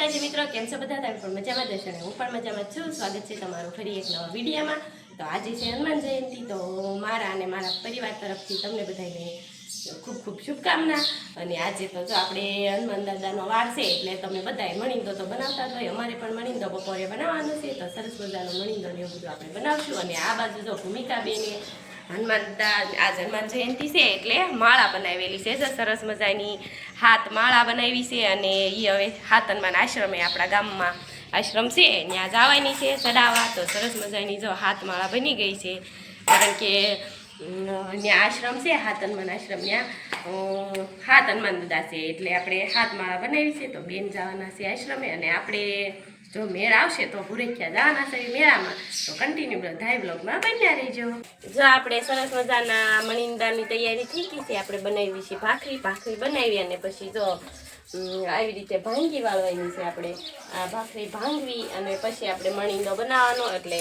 માતાજી મિત્રો, કેમ છો બધા? તમે પણ મજામાં જશો ને હું પણ મજામાં છું. સ્વાગત છે તમારું ફરી એક નવા વિડીયોમાં. તો આજે છે હનુમાન જયંતિ, તો મારા અને મારા પરિવાર તરફથી તમને બધાને ખૂબ ખૂબ શુભકામના. અને આજે તો જો આપણે હનુમાન દાદાનો વાર છે એટલે તમે બધાએ મણીંદો તો બનાવતા જ હોય. અમારે પણ મણીંદો બપોરે બનાવવાનો છે, તો સરસ મજાનો મણીંદો ને એવું બધું આપણે બનાવશું. અને આ બાજુ જો ભૂમિકાબેને હનુમાન જયંતિ છે એટલે માળા બનાવેલી છે, સરસ મજાની હાથ માળા બનાવી છે. અને એ હવે હાથનમાં આશ્રમે આપણા ગામમાં આશ્રમ છે ત્યાં જવાની છે ચડાવવા. તો સરસ મજાની જો હાથ માળા બની ગઈ છે, કારણ કે ત્યાં આશ્રમ છે હાથનમાં આશ્રમ, ત્યાં હાથ હનુમાન દાદા છે એટલે આપણે હાથ માળા બનાવી છે. તો બેન જવાના છે આશ્રમે, અને આપણે જો મેળ આવશે તો ભૂરેખ્યા જવાના છે મેળામાં. તો કન્ટિન્યુ બધા બ્લોગમાં બન્યા રહીજો. જો આપણે સરસ મજાના મણીંદાની તૈયારી થઈ ગઈ છે. આપણે બનાવી છે ભાખરી બનાવી, અને પછી જો આવી રીતે ભાંગી વાળવાની છે. આપણે આ ભાખરી ભાંગવી અને પછી આપણે મણીંદો બનાવવાનો. એટલે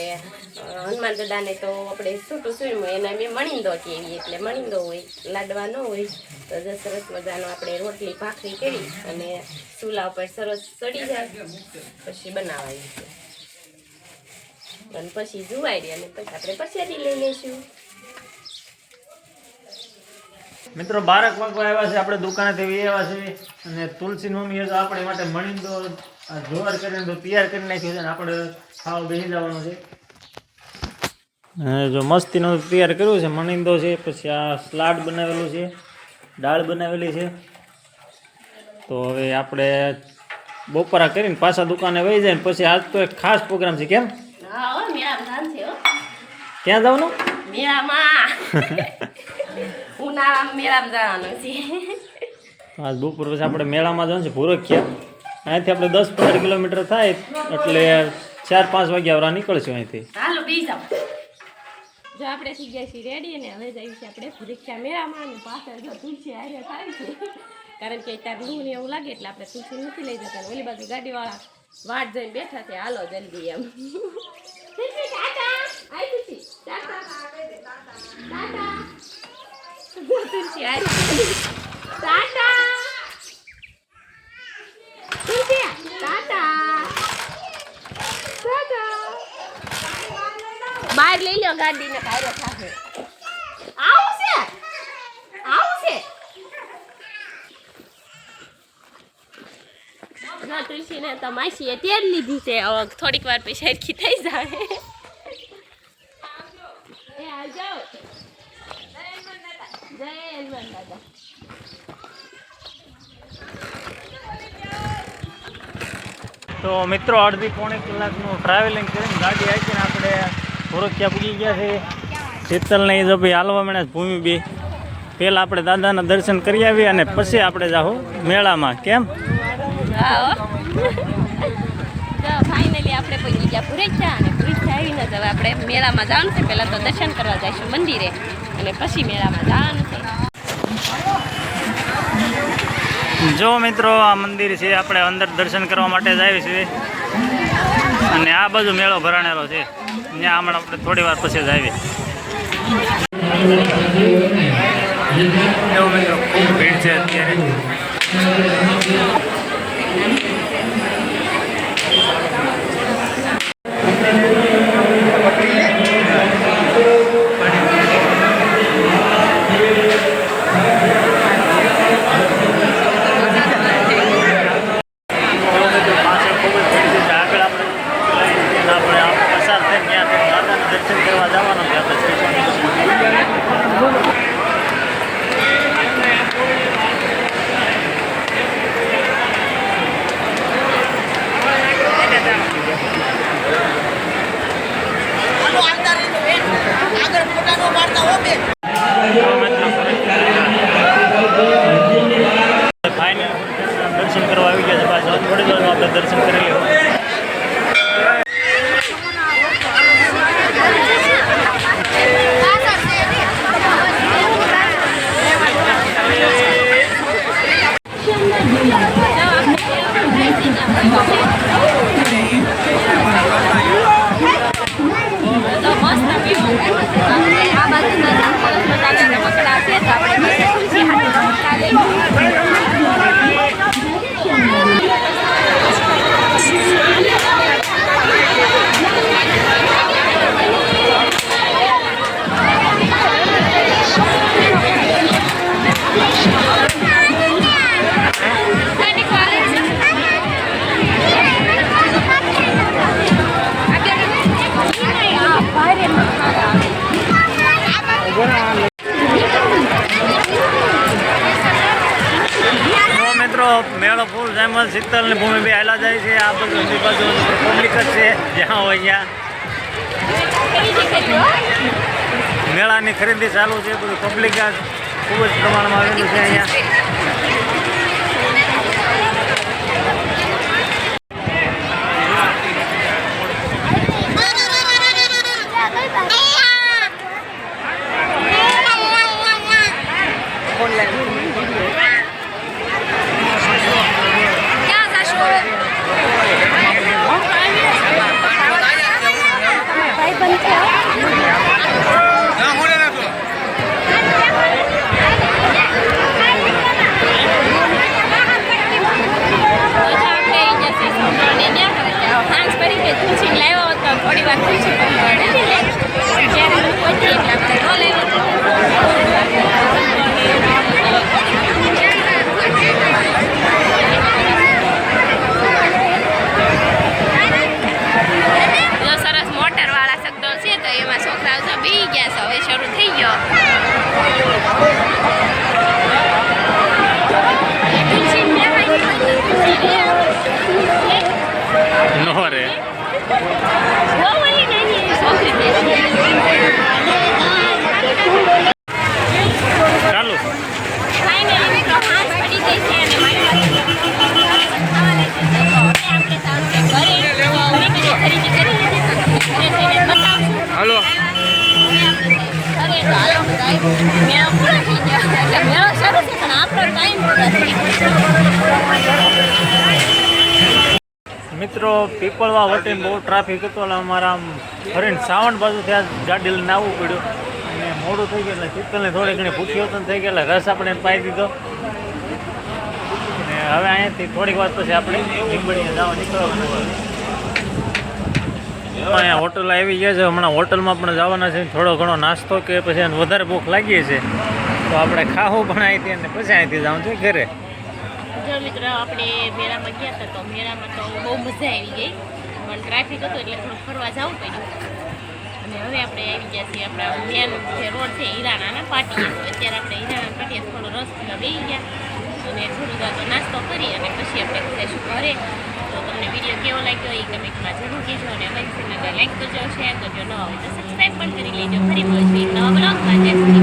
હનુમાન દાદાને તો આપણે છૂટું સુઈમું એના મેં મણીંદો કહેવી, એટલે મણીંદો હોય, લાડવા ન હોય. તો જો સરસ મજાનો આપણે રોટલી ભાખરી કરી અને ચૂલા ઉપર સરસ ચડી જાય પછી બનાવવાની છે. અને પછી જુવારી અને પછી આપણે પ્રસાદી લઈ લઈશું. મિત્રો 12 વાગવા આવ્યા છે, આપણે દુકાનેથી આવ્યા છે. અને તુલસી મમ્મીએ તો આપણે માટે મણીંદો જોવાર કરીને તો તૈયાર કરી નાખ્યું છે, અને આપણે ખાવા બેસી જવાનું છે. જો મસ્તીનું તૈયાર કર્યું છે, મણીંદો છે, પછી આ સલાડ બનાવેલું છે, દાળ બનાવેલી છે. તો હવે આપણે બપોરા કરીને પાછા દુકાને વહી જાય ને પછી આજ તો એક ખાસ પ્રોગ્રામ છે. કેમ? ક્યાં જવાનું? મેળામાં. ઉનાળામાં મેળામાં જવાનું છે. આજ બપોર પછી આપણે મેળામાં જવાનું છે ભૂરખિયા. અહીંથી આપણે 10-15 કિલોમીટર થાય, એટલે 4-5 વાગ્યા નીકળશું અહીંથી. હાલો બી જાવ. જો આપણે થઈ ગયા છીએ રેડી, અને હવે જઈએ છીએ આપણે ભૂરખિયા મેળામાં. અને પાછળ જો તુલસી હારે થાય છે, કારણ કે અત્યારે લૂ ને એવું લાગે એટલે આપણે તુલસી નથી લઈ જતા. ઓલી બાજુ ગાડીવાળા વાટ જોઈને બેઠા છે, હાલો જલ્દી એમ. બહાર લઈ લો ગાડી ને કાયરો થાશે. આવું છે ના તુલસી ને તો માસીએ તેલ લીધી છે, થોડીક વાર પછી સરખી થઈ જાય. તો મિત્રો અડધી-પોણી કલાકનું ટ્રાવેલિંગ કરીને ગાડી આવીને આપણે ભૂરખિયા પૂગી ગયા છે. શીતલને એ જો ભાઈ હાલવા મળે ભૂમિ બી પહેલાં આપણે દાદાના દર્શન કરી આવીએ અને પછી આપણે જાઓ મેળામાં. કેમ? ફાઇનલી આપણે પહોંચી ગયા ભૂરખિયા, અને ભૂરખિયા આવીને હવે આપણે મેળામાં જવાનું છે. પહેલાં તો દર્શન કરવા જઈશું મંદિરે, અને પછી મેળામાં જવાનું છે. જો મિત્રો આ મંદિર છે, આપણે અંદર દર્શન કરવા માટે જ આવી છીએ. અને આ બાજુ મેળો ભરાણેલો છે, ત્યાં હમણાં આપણે થોડી વાર પછી જ આવીએ. મિત્રો ખૂબ ભીડ છે અત્યારે. દર્શન કરવા આવી ગયા છે, પાછળ થોડી વાર આપણે દર્શન કરી લેવું. હેમંત શીતલ ને ભૂમિ બે હાલા જાય છે. આ બધું બાજુ પબ્લિક જ છે જ્યાં હોય ત્યાં મેળાની ખરીદી ચાલુ છે. બધું પબ્લિક ખૂબ જ પ્રમાણમાં આવેલું છે અહીંયા. થોડી વાર ખુશી સરસ મોટર વાળા શબ્દો છે તો એમાં છોકરાઓ તો બી ગયા છે. હવે શરૂ થઈ ગયો. નો રે ચાલુ હાલો મિત્રો પીપળવા વટે બહુ ટ્રાફિક હતો એટલે અમારા આમ ફરીને સાવણ બાજુ ત્યાં ગાડી લઈને આવવું પડ્યું અને મોડું થઈ ગયું એટલે શીતલને થોડી ઘણી ભૂખી હતો થઈ ગયા એટલે રસ આપણે પાઈ દીધો. અને હવે અહીંયાથી થોડીક વાર પછી આપણે લીંબડીને જવા નીકળવાનું. અહીંયા હોટલ આવી ગયા છે. હમણાં હોટલમાં પણ જવાના છે. થોડો ઘણો નાસ્તો કે પછી વધારે ભૂખ લાગી છે તો આપણે ખાવું પણ અહીંથી અને પછી અહીંથી જવાનું છે ઘરે. જો મિત્રો આપણે મેળામાં ગયા હતા તો મેળામાં તો બહુ મજા આવી ગઈ પણ ટ્રાફિક હતો એટલે થોડું ફરવા જવું પડ્યું. અને હવે આપણે આવી ગયા છીએ આપણા મેન જે રોડ છે હિરાણાના પાટીએ. તો અત્યારે આપણે હિરાણા પાટીએ થોડો રસ પીવા બેસી ગયા અને થોડું જાતો નાસ્તો કરી અને પછી આપણે જઈશું ઘરે. તો તમને વિડીયો કેવો લાગ્યો એ કમેન્ટમાં જરૂર કહેજો અને અમારી ચેનલને લાઈક કરજો, શેર કરજો, નવા હોય તો સબસ્ક્રાઈબ પણ કરી લેજો. ફરી મળીશું એક નવા બ્લોગમાં. જય શ્રી